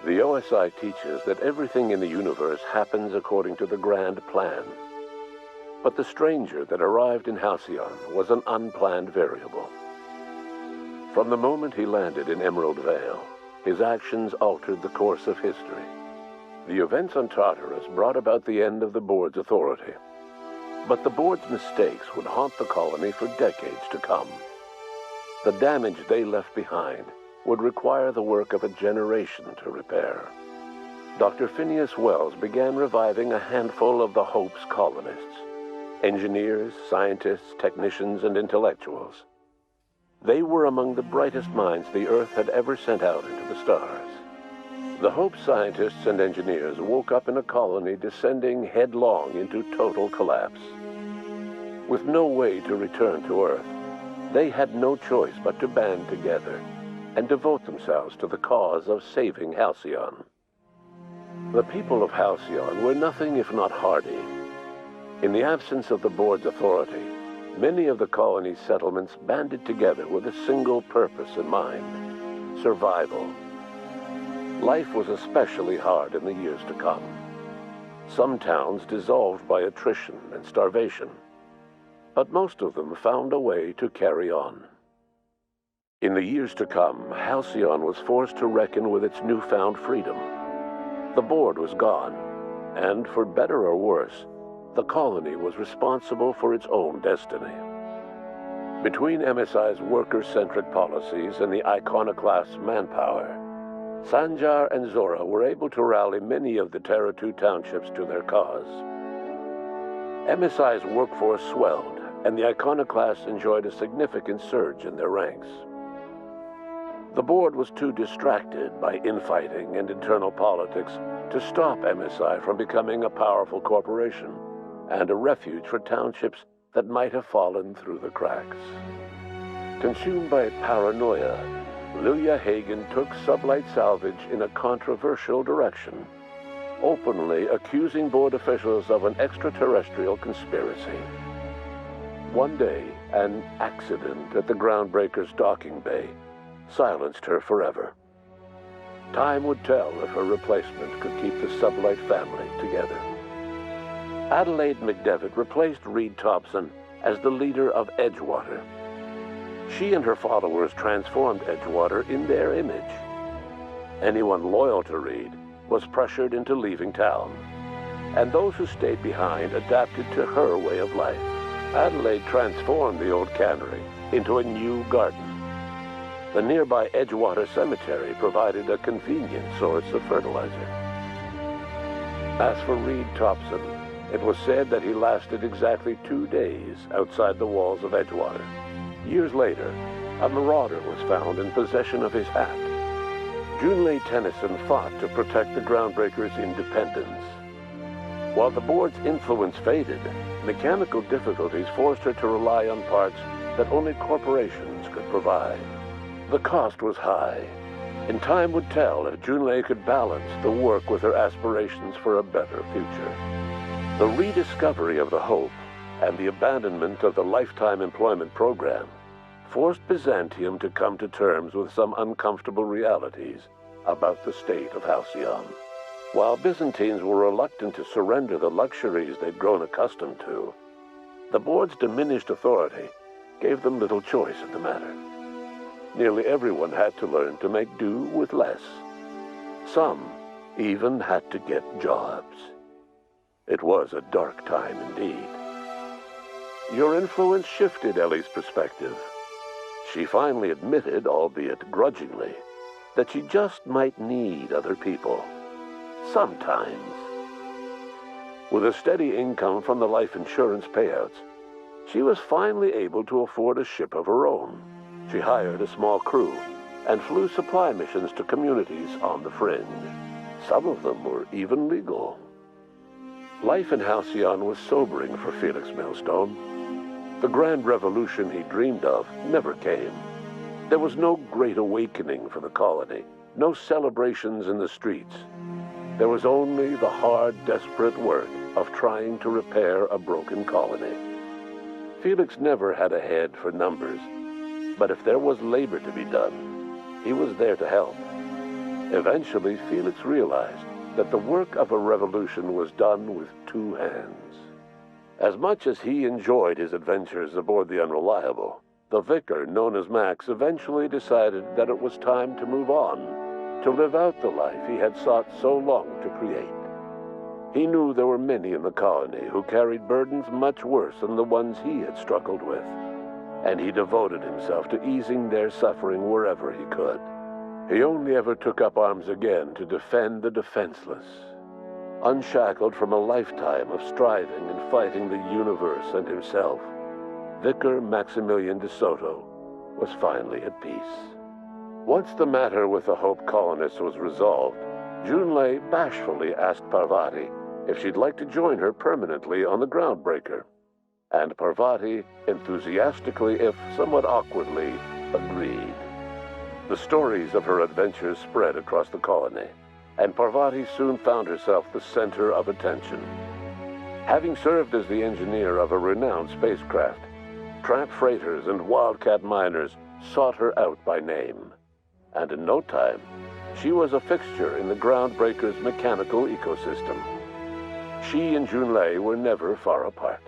The OSI teaches that everything in the universe happens according to the grand plan. But the stranger that arrived in Halcyon was an unplanned variable. From the moment he landed in Emerald Vale, his actions altered the course of history. The events on Tartarus brought about the end of the board's authority. But the board's mistakes would haunt the colony for decades to come. The damage they left behind would require the work of a generation to repair. Dr. Phineas Wells began reviving a handful of the Hope's colonists, engineers, scientists, technicians, and intellectuals. They were among the brightest minds the Earth had ever sent out into the stars. The Hope scientists and engineers woke up in a colony descending headlong into total collapse. With no way to return to Earth, they had no choice but to band together and devote themselves to the cause of saving Halcyon. The people of Halcyon were nothing if not hardy. In the absence of the board's authority, many of the colony's settlements banded together with a single purpose in mind: survival. Life was especially hard in the years to come. Some towns dissolved by attrition and starvation, but most of them found a way to carry on. In the years to come, Halcyon was forced to reckon with its newfound freedom. The board was gone, and for better or worse, the colony was responsible for its own destiny. Between MSI's worker-centric policies and the iconoclast's manpower, Sanjar and Zora were able to rally many of the Terra 2 townships to their cause. MSI's workforce swelled, and the iconoclasts enjoyed a significant surge in their ranks. The board was too distracted by infighting and internal politics to stop MSI from becoming a powerful corporation and a refuge for townships that might have fallen through the cracks. Consumed by paranoia, Lilia Hagen took Sublight Salvage in a controversial direction, openly accusing board officials of an extraterrestrial conspiracy. One day, an accident at the Groundbreaker's docking bay silenced her forever. Time would tell if her replacement could keep the Sublight family together. Adelaide McDevitt replaced Reed Thompson as the leader of Edgewater. She and her followers transformed Edgewater in their image. Anyone loyal to Reed was pressured into leaving town, and those who stayed behind adapted to her way of life. Adelaide transformed the old cannery into a new garden. The nearby Edgewater Cemetery provided a convenient source of fertilizer. As for Reed Thompson, it was said that he lasted exactly 2 days outside the walls of Edgewater. Years later, a marauder was found in possession of his hat. Junlei Tennyson fought to protect the Groundbreakers' independence. While the board's influence faded, mechanical difficulties forced her to rely on parts that only corporations could provide. The cost was high, and time would tell if Junlei could balance the work with her aspirations for a better future. The rediscovery of the Hope and the abandonment of the lifetime employment program forced Byzantium to come to terms with some uncomfortable realities about the state of Halcyon. While Byzantines were reluctant to surrender the luxuries they'd grown accustomed to, the board's diminished authority gave them little choice in the matter. Nearly everyone had to learn to make do with less. Some even had to get jobs. It was a dark time indeed. Your influence shifted Ellie's perspective. She finally admitted, albeit grudgingly, that she just might need other people. Sometimes. With a steady income from the life insurance payouts, she was finally able to afford a ship of her own. She hired a small crew and flew supply missions to communities on the fringe. Some of them were even legal. Life in Halcyon was sobering for Felix Millstone. The grand revolution he dreamed of never came. There was no great awakening for the colony, no celebrations in the streets. There was only the hard, desperate work of trying to repair a broken colony. Felix never had a head for numbers, but if there was labor to be done, he was there to help. Eventually, Felix realized that the work of a revolution was done with two hands. As much as he enjoyed his adventures aboard the Unreliable, the vicar, known as Max, eventually decided that it was time to move on, to live out the life he had sought so long to create. He knew there were many in the colony who carried burdens much worse than the ones he had struggled with, and he devoted himself to easing their suffering wherever he could. He only ever took up arms again to defend the defenseless. Unshackled from a lifetime of striving and fighting the universe and himself, Vicar Maximilian de Soto was finally at peace. Once the matter with the Hope colonists was resolved, Junlei bashfully asked Parvati if she'd like to join her permanently on the Groundbreaker, and Parvati enthusiastically, if somewhat awkwardly, agreed. The stories of her adventures spread across the colony, and Parvati soon found herself the center of attention. Having served as the engineer of a renowned spacecraft, tramp freighters and wildcat miners sought her out by name, and in no time, she was a fixture in the Groundbreaker's mechanical ecosystem. She and Junlei were never far apart.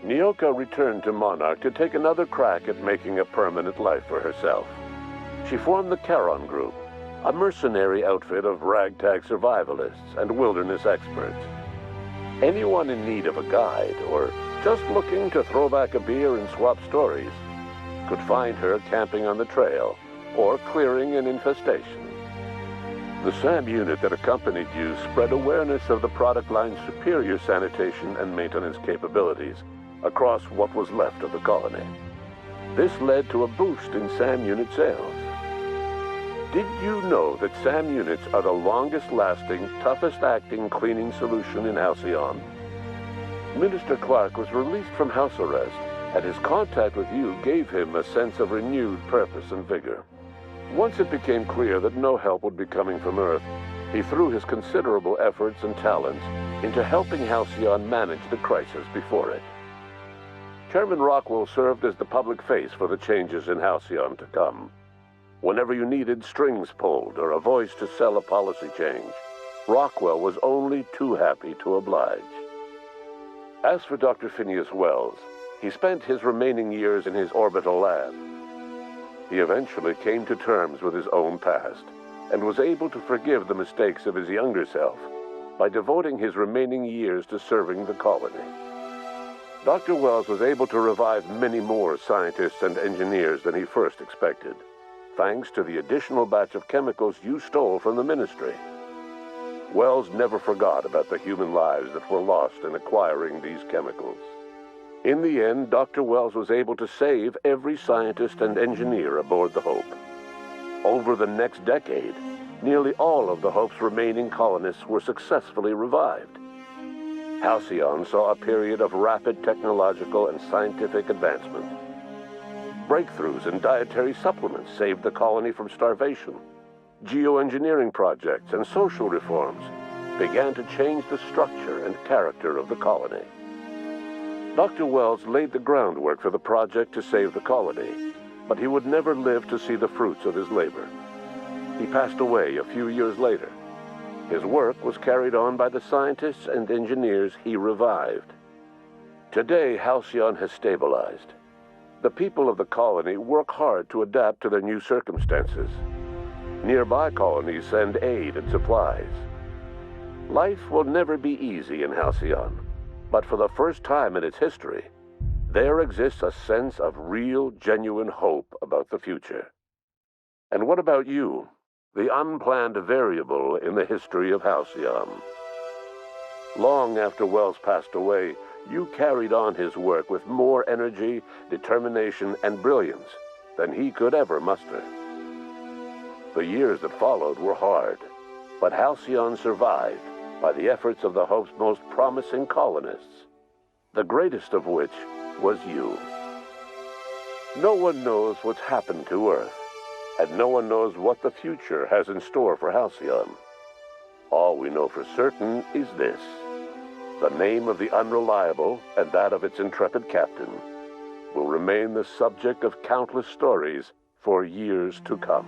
Nyoka returned to Monarch to take another crack at making a permanent life for herself. She formed the Charon Group, a mercenary outfit of ragtag survivalists and wilderness experts. Anyone in need of a guide or just looking to throw back a beer and swap stories could find her camping on the trail or clearing an infestation. The SAM unit that accompanied you spread awareness of the product line's superior sanitation and maintenance capabilities across what was left of the colony. This led to a boost in SAM unit sales. Did you know that SAM units are the longest-lasting, toughest-acting cleaning solution in Halcyon? Minister Clark was released from house arrest, and his contact with you gave him a sense of renewed purpose and vigor. Once it became clear that no help would be coming from Earth, he threw his considerable efforts and talents into helping Halcyon manage the crisis before it. Chairman Rockwell served as the public face for the changes in Halcyon to come. Whenever you needed strings pulled or a voice to sell a policy change, Rockwell was only too happy to oblige. As for Dr. Phineas Wells, he spent his remaining years in his orbital lab. He eventually came to terms with his own past and was able to forgive the mistakes of his younger self by devoting his remaining years to serving the colony. Dr. Wells was able to revive many more scientists and engineers than he first expected, thanks to the additional batch of chemicals you stole from the ministry. Wells never forgot about the human lives that were lost in acquiring these chemicals. In the end, Dr. Wells was able to save every scientist and engineer aboard the Hope. Over the next decade, nearly all of the Hope's remaining colonists were successfully revived. Halcyon saw a period of rapid technological and scientific advancement. Breakthroughs in dietary supplements saved the colony from starvation. Geoengineering projects and social reforms began to change the structure and character of the colony. Dr. Wells laid the groundwork for the project to save the colony, but he would never live to see the fruits of his labor. He passed away a few years later. His work was carried on by the scientists and engineers he revived. Today, Halcyon has stabilized. The people of the colony work hard to adapt to their new circumstances. Nearby colonies send aid and supplies. Life will never be easy in Halcyon, but for the first time in its history, there exists a sense of real, genuine hope about the future. And what about you, the unplanned variable in the history of Halcyon? Long after Wells passed away, you carried on his work with more energy, determination, and brilliance than he could ever muster. The years that followed were hard, but Halcyon survived by the efforts of the Hope's most promising colonists, the greatest of which was you. No one knows what's happened to Earth, and no one knows what the future has in store for Halcyon. All we know for certain is this: the name of the Unreliable and that of its intrepid captain will remain the subject of countless stories for years to come.